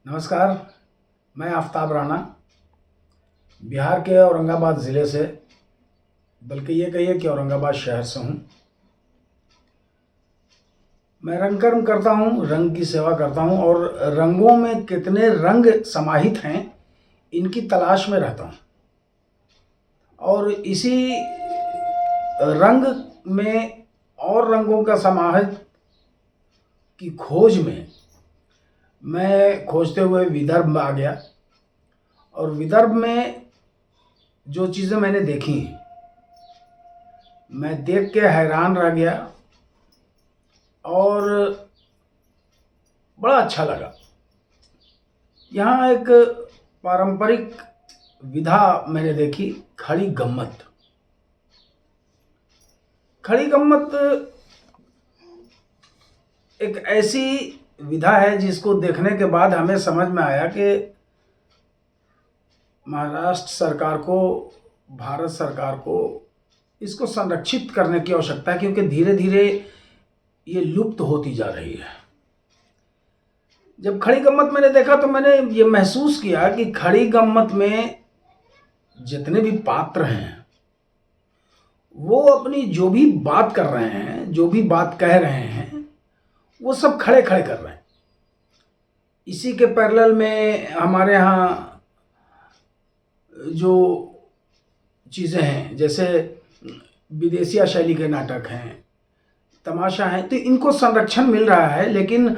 नमस्कार। मैं आफ्ताब राणा बिहार के औरंगाबाद ज़िले से, बल्कि ये कहिए कि औरंगाबाद शहर से हूँ। मैं रंगकर्म करता हूँ, रंग की सेवा करता हूँ और रंगों में कितने रंग समाहित हैं इनकी तलाश में रहता हूँ। और इसी रंग में और रंगों का समाहित की खोज में मैं खोजते हुए विदर्भ आ गया। और विदर्भ में जो चीज़ें मैंने देखी, मैं देख के हैरान रह गया और बड़ा अच्छा लगा। यहाँ एक पारंपरिक विधा मैंने देखी, खड़ी गम्मत। खड़ी गम्मत एक ऐसी विधा है जिसको देखने के बाद हमें समझ में आया कि महाराष्ट्र सरकार को, भारत सरकार को इसको संरक्षित करने की आवश्यकता है, क्योंकि धीरे धीरे ये लुप्त होती जा रही है। जब खड़ी गम्मत मैंने देखा तो मैंने ये महसूस किया कि खड़ी गम्मत में जितने भी पात्र हैं वो अपनी जो भी बात कर रहे हैं, जो भी बात कह रहे हैं, वो सब खड़े खड़े कर रहे हैं। इसी के पैरेलल में हमारे यहाँ जो चीज़ें हैं, जैसे विदेशिया शैली के नाटक हैं, तमाशा है, तो इनको संरक्षण मिल रहा है, लेकिन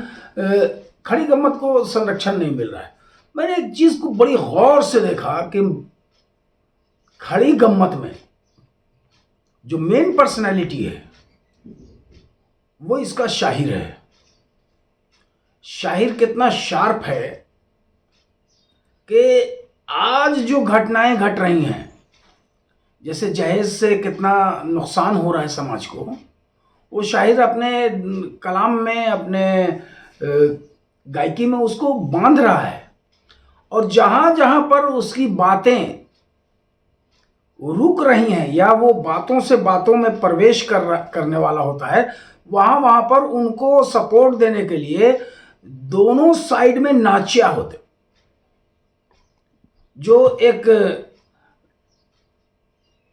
खड़ी गम्मत को संरक्षण नहीं मिल रहा है। मैंने एक चीज़ को बड़ी गौर से देखा कि खड़ी गम्मत में जो मेन पर्सनैलिटी है वो इसका शाहिर है। शाहिर कितना शार्प है कि आज जो घटनाएं घट रही हैं, जैसे जहेज से कितना नुकसान हो रहा है समाज को, वो शाहिर अपने कलाम में, अपने गायकी में उसको बांध रहा है। और जहाँ जहाँ पर उसकी बातें रुक रही हैं या वो बातों से बातों में प्रवेश करने वाला होता है, वहाँ वहाँ पर उनको सपोर्ट देने के लिए दोनों साइड में नाचिया होते, जो एक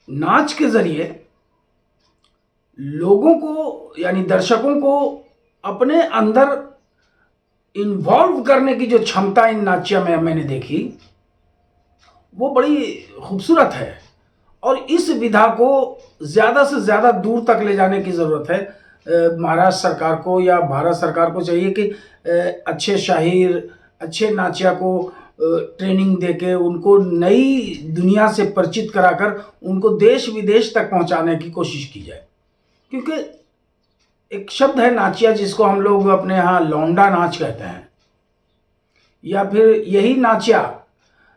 नाच के जरिए लोगों को, यानी दर्शकों को अपने अंदर इन्वॉल्व करने की जो क्षमता इन नाचिया में मैंने देखी, वो बड़ी खूबसूरत है। और इस विधा को ज़्यादा से ज़्यादा दूर तक ले जाने की ज़रूरत है। महाराष्ट्र सरकार को या भारत सरकार को चाहिए कि अच्छे शाहिर, अच्छे नाचिया को ट्रेनिंग देके उनको नई दुनिया से परिचित कराकर उनको देश विदेश तक पहुंचाने की कोशिश की जाए। क्योंकि एक शब्द है नाचिया, जिसको हम लोग अपने यहाँ लौंडा नाच कहते हैं, या फिर यही नाचिया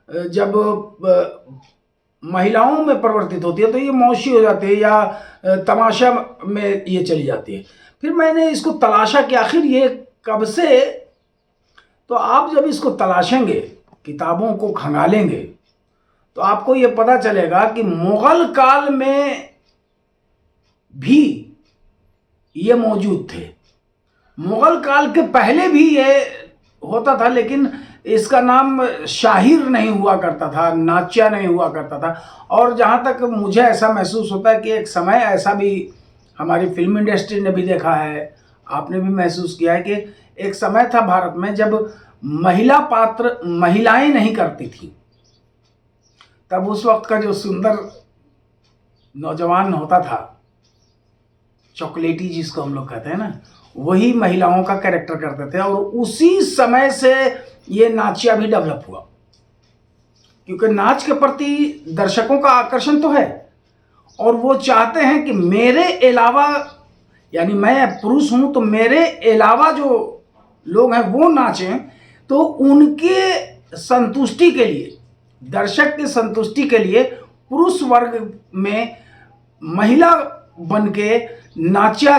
जब महिलाओं में परिवर्तित होती है तो ये मौशी हो जाती है या तमाशा में ये चली जाती है। फिर मैंने इसको तलाशा कि आखिर ये कब से। तो आप जब इसको तलाशेंगे, किताबों को खंगालेंगे, तो आपको ये पता चलेगा कि मुगल काल में भी ये मौजूद थे। मुगल काल के पहले भी ये होता था, लेकिन इसका नाम शाहिर नहीं हुआ करता था, नाचिया नहीं हुआ करता था। और जहाँ तक मुझे ऐसा महसूस होता है कि एक समय ऐसा भी हमारी फिल्म इंडस्ट्री ने भी देखा है, आपने भी महसूस किया है कि एक समय था भारत में जब महिला पात्र महिलाएं नहीं करती थी। तब उस वक्त का जो सुंदर नौजवान होता था, चॉकलेटी जिसको हम लोग कहते हैं ना, वही महिलाओं का कैरेक्टर करते थे। और उसी समय से ये नाचिया भी डेवलप हुआ, क्योंकि नाच के प्रति दर्शकों का आकर्षण तो है और वो चाहते हैं कि मेरे अलावा, यानी मैं पुरुष हूं तो मेरे अलावा जो लोग हैं वो नाचें। तो उनके संतुष्टि के लिए, दर्शक की संतुष्टि के लिए पुरुष वर्ग में महिला बन के नाचिया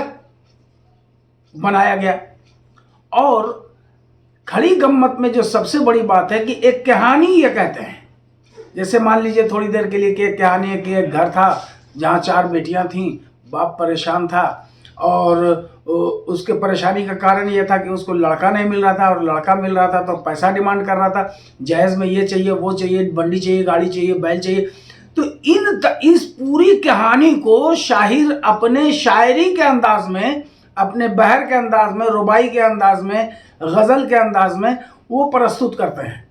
बनाया गया। और खड़ी गम्मत में जो सबसे बड़ी बात है कि एक कहानी ये कहते हैं, जैसे मान लीजिए थोड़ी देर के लिए कि एक कहानी है कि एक घर था जहाँ 4 बेटियां थीं, बाप परेशान था और उसके परेशानी का कारण ये था कि उसको लड़का नहीं मिल रहा था, और लड़का मिल रहा था तो पैसा डिमांड कर रहा था, जहेज में ये चाहिए वो चाहिए, बंडी चाहिए, गाड़ी चाहिए, बैल चाहिए। तो इस पूरी कहानी को शाहिर अपने शायरी के अंदाज में, अपने बहर के अंदाज में, रुबाई के अंदाज में, गज़ल के अंदाज में वो प्रस्तुत करते हैं।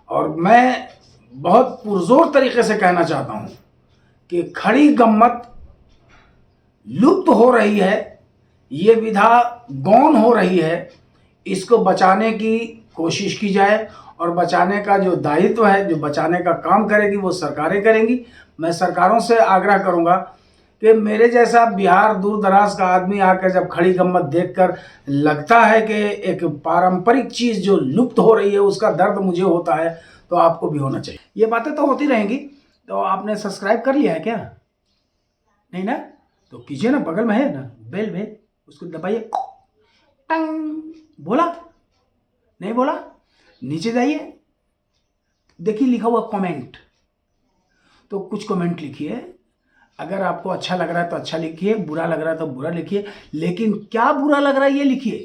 और मैं बहुत पुरजोर तरीके से कहना चाहता हूँ कि खड़ी गम्मत लुप्त हो रही है, ये विधा गौन हो रही है, इसको बचाने की कोशिश की जाए, और बचाने का जो दायित्व है, जो बचाने का काम करेगी वो सरकारें करेंगी। मैं सरकारों से आग्रह करूंगा कि मेरे जैसा बिहार दूर दराज का आदमी आकर जब खड़ी गम्मत देखकर लगता है कि एक पारंपरिक चीज़ जो लुप्त हो रही है उसका दर्द मुझे होता है, तो आपको भी होना चाहिए। ये बातें तो होती रहेंगी। तो आपने सब्सक्राइब कर लिया है क्या? नहीं ना? तो कीजिए ना, बगल में है ना बेल बेल, उसको दबाइए, टंग। बोला? नहीं बोला? नीचे जाइए, देखिए लिखा हुआ कमेंट, तो कुछ कमेंट लिखिए। अगर आपको अच्छा लग रहा है तो अच्छा लिखिए, बुरा लग रहा है तो बुरा लिखिए, लेकिन क्या बुरा लग रहा है ये लिखिए,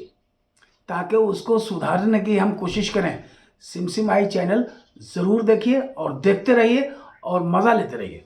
ताकि उसको सुधारने की हम कोशिश करें। सिमसिम आई चैनल ज़रूर देखिए और देखते रहिए और मज़ा लेते रहिए।